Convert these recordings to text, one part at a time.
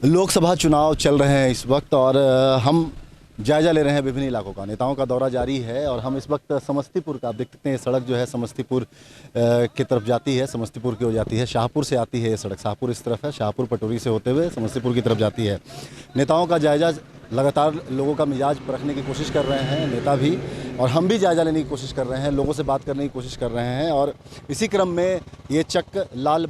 लोकसभा चुनाव चल रहे हैं इस वक्त और हम जायज़ा ले रहे हैं विभिन्न इलाकों का। नेताओं का दौरा जारी है और हम इस वक्त समस्तीपुर का, आप देख सकते हैं ये सड़क जो है समस्तीपुर की तरफ जाती है, समस्तीपुर की ओर जाती है। शाहपुर से आती है ये सड़क, शाहपुर इस तरफ है, शाहपुर पटोरी से होते हुए समस्तीपुर की तरफ जाती है। नेताओं का जायज़ा, लगातार लोगों का मिजाज परखने की कोशिश कर रहे हैं नेता भी, और हम भी जायज़ा लेने की कोशिश कर रहे हैं, लोगों से बात करने की कोशिश कर रहे हैं। और इसी क्रम में ये चक लाल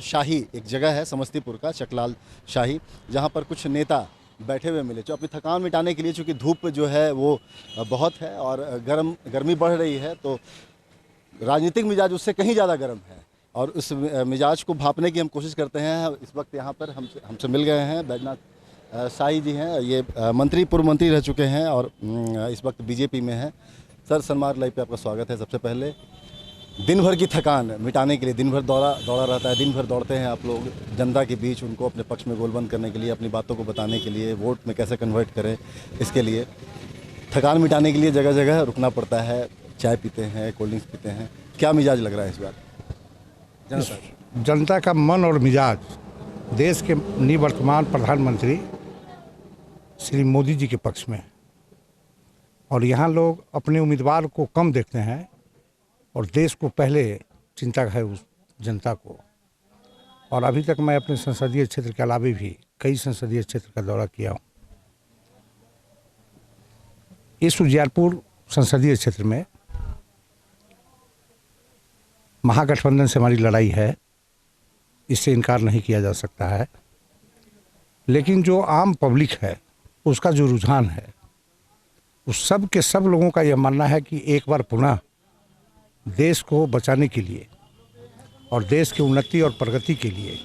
शाही एक जगह है समस्तीपुर का, चकलाल शाही, जहाँ पर कुछ नेता बैठे हुए मिले, जो अपनी थकान मिटाने के लिए, चूँकि धूप जो है वो बहुत है और गर्मी बढ़ रही है, तो राजनीतिक मिजाज उससे कहीं ज़्यादा गर्म है और उस मिजाज को भांपने की हम कोशिश करते हैं। इस वक्त यहाँ पर हमसे मिल गए हैं बैजनाथ शाही जी हैं, ये पूर्व मंत्री रह चुके हैं और इस वक्त बीजेपी में हैं। सर, सनमार्ग लाइव पे आपका स्वागत है। सबसे पहले दिन भर की थकान मिटाने के लिए, दिन भर दौड़ा रहता है, दिन भर दौड़ते हैं आप लोग जनता के बीच, उनको अपने पक्ष में गोलबंद करने के लिए, अपनी बातों को बताने के लिए, वोट में कैसे कन्वर्ट करें, इसके लिए थकान मिटाने के लिए जगह जगह रुकना पड़ता है, चाय पीते हैं, कोल्ड ड्रिंक्स पीते हैं। क्या मिजाज लग रहा है इस बार जनता का? मन और मिजाज देश के निवर्तमान प्रधानमंत्री श्री मोदी जी के पक्ष में, और यहाँ लोग अपने उम्मीदवार को कम देखते हैं और देश को पहले चिंता है उस जनता को। और अभी तक मैं अपने संसदीय क्षेत्र के अलावा भी कई संसदीय क्षेत्र का दौरा किया हूँ। इस उजियारपुर संसदीय क्षेत्र में महागठबंधन से हमारी लड़ाई है, इससे इनकार नहीं किया जा सकता है। लेकिन जो आम पब्लिक है, उसका जो रुझान है, उस सब के सब लोगों का यह मानना है कि एक बार पुनः देश को बचाने के लिए और देश की उन्नति और प्रगति के लिए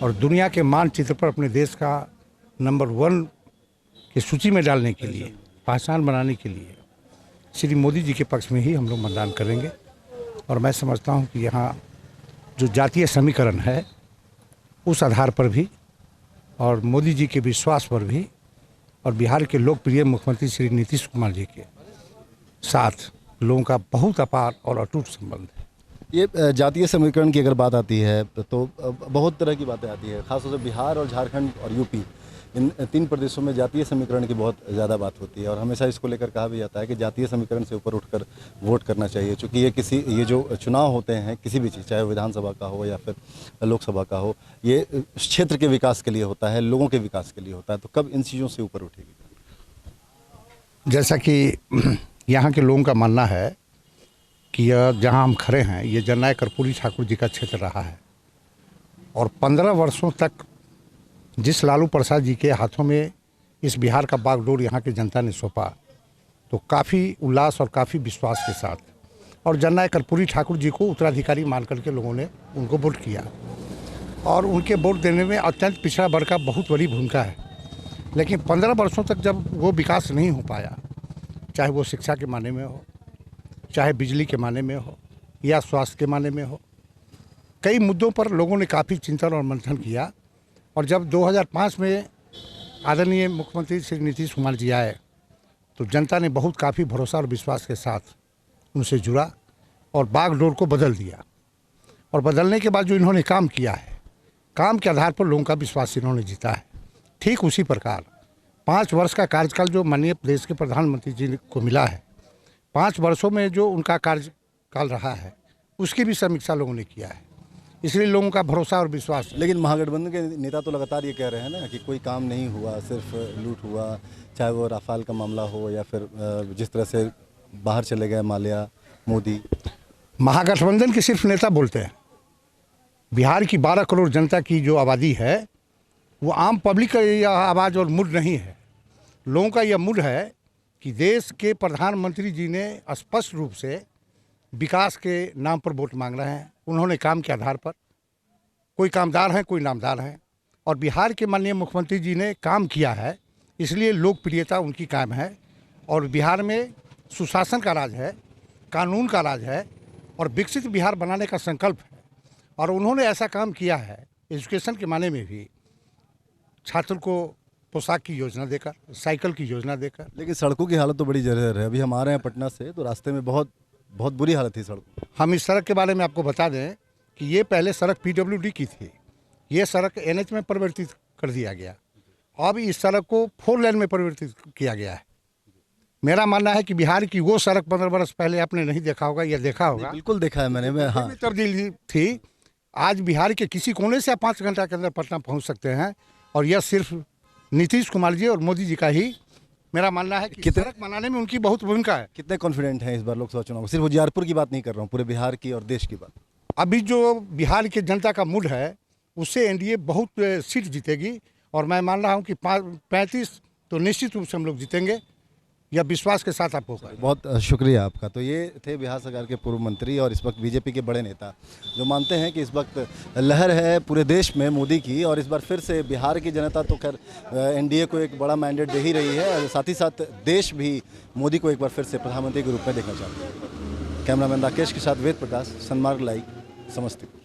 और दुनिया के मानचित्र पर अपने देश का नंबर 1 की सूची में डालने के लिए, पहचान बनाने के लिए श्री मोदी जी के पक्ष में ही हम लोग मतदान करेंगे। और मैं समझता हूं कि यहाँ जो जातीय समीकरण है, उस आधार पर भी और मोदी जी के विश्वास पर भी और बिहार के लोकप्रिय मुख्यमंत्री श्री नीतीश कुमार जी के साथ लोगों का बहुत अपार और अटूट संबंध है। ये जातीय समीकरण की अगर बात आती है तो बहुत तरह की बातें आती है, खासतौर से बिहार और झारखंड और यूपी, इन 3 प्रदेशों में जातीय समीकरण की बहुत ज़्यादा बात होती है और हमेशा इसको लेकर कहा भी जाता है कि जातीय समीकरण से ऊपर उठकर वोट करना चाहिए, क्योंकि ये जो चुनाव होते हैं किसी भी चीज़, चाहे विधानसभा का हो या फिर लोकसभा का हो, ये क्षेत्र के विकास के लिए होता है, लोगों के विकास के लिए होता है। तो कब इन चीज़ों से ऊपर उठेगी? जैसा कि यहाँ के लोगों का मानना है कि यह जहाँ हम खड़े हैं, ये जननायक कर्पूरी ठाकुर जी का क्षेत्र रहा है और 15 वर्षों तक जिस लालू प्रसाद जी के हाथों में इस बिहार का बागडोर यहाँ की जनता ने सौंपा, तो काफ़ी उल्लास और काफ़ी विश्वास के साथ और जननायक कर्पूरी ठाकुर जी को उत्तराधिकारी मान करके लोगों ने उनको वोट किया और उनके वोट देने में अत्यंत पिछड़ा वर्ग का बहुत बड़ी भूमिका है। लेकिन 15 वर्षों तक जब वो विकास नहीं हो पाया, चाहे वो शिक्षा के माने में हो, चाहे बिजली के माने में हो या स्वास्थ्य के माने में हो, कई मुद्दों पर लोगों ने काफ़ी चिंतन और मंथन किया। और जब 2005 में आदरणीय मुख्यमंत्री श्री नीतीश कुमार जी आए, तो जनता ने बहुत काफ़ी भरोसा और विश्वास के साथ उनसे जुड़ा और बागडोर को बदल दिया। और बदलने के बाद जो इन्होंने काम किया है, काम के आधार पर लोगों का विश्वास इन्होंने जीता है। ठीक उसी प्रकार 5 वर्ष का कार्यकाल जो माननीय देश के प्रधानमंत्री जी को मिला है, 5 वर्षों में जो उनका कार्यकाल रहा है, उसकी भी समीक्षा लोगों ने किया है, इसलिए लोगों का भरोसा और विश्वास। लेकिन महागठबंधन के नेता तो लगातार ये कह रहे हैं ना कि कोई काम नहीं हुआ, सिर्फ लूट हुआ, चाहे वो राफेल का मामला हो या फिर जिस तरह से बाहर चले गए माल्या, मोदी। महागठबंधन के सिर्फ नेता बोलते हैं। बिहार की 12 करोड़ जनता की जो आबादी है, वो आम पब्लिक का यह आवाज़ और मूड नहीं है। लोगों का यह मूड है कि देश के प्रधानमंत्री जी ने स्पष्ट रूप से विकास के नाम पर वोट मांग रहे हैं। उन्होंने काम के आधार पर, कोई कामदार हैं, कोई नामदार हैं, और बिहार के माननीय मुख्यमंत्री जी ने काम किया है, इसलिए लोकप्रियता उनकी कायम है। और बिहार में सुशासन का राज है, कानून का राज है और विकसित बिहार बनाने का संकल्प है। और उन्होंने ऐसा काम किया है एजुकेशन के माने में भी, छात्र को पोशाक की योजना देकर, साइकिल की योजना देकर। लेकिन सड़कों की हालत तो बड़ी जर्जर है। अभी हम आ रहे हैं पटना से, तो रास्ते में बहुत बुरी हालत थी सड़क। हम इस सड़क के बारे में आपको बता दें कि ये पहले सड़क PWD की थी, ये सड़क NH में परिवर्तित कर दिया गया। अब इस सड़क को 4 लेन में परिवर्तित किया गया है। मेरा मानना है कि बिहार की वो सड़क 15 वर्ष पहले आपने नहीं देखा होगा या देखा होगा, बिल्कुल देखा है मैंने। मैं हाँ, में तब्दीली थी। आज बिहार के किसी कोने से आप 5 घंटा के अंदर पटना पहुंच सकते हैं, और यह सिर्फ नीतीश कुमार जी और मोदी जी का ही, मेरा मानना है कि सड़क बनाने में उनकी बहुत भूमिका है। कितने कॉन्फिडेंट हैं इस बार लोकसभा चुनाव में? सिर्फ उजियारपुर की बात नहीं कर रहा हूँ, पूरे बिहार की और देश की बात। अभी जो बिहार के जनता का मूड है उससे एनडीए बहुत सीट जीतेगी, और मैं मान रहा हूं कि 35 तो निश्चित रूप से हम लोग जीतेंगे, यह विश्वास के साथ आपको करें। बहुत शुक्रिया आपका। तो ये थे बिहार सरकार के पूर्व मंत्री और इस वक्त बीजेपी के बड़े नेता, जो मानते हैं कि इस वक्त लहर है पूरे देश में मोदी की, और इस बार फिर से बिहार की जनता तो खैर एनडीए को एक बड़ा मैंडेट दे ही रही है, और साथ ही साथ देश भी मोदी को एक बार फिर से प्रधानमंत्री के रूप में देखना चाहता है। कैमरामैन राकेश के साथ वेद प्रकाश, सनमार्ग लाइव, समस्तीपुर।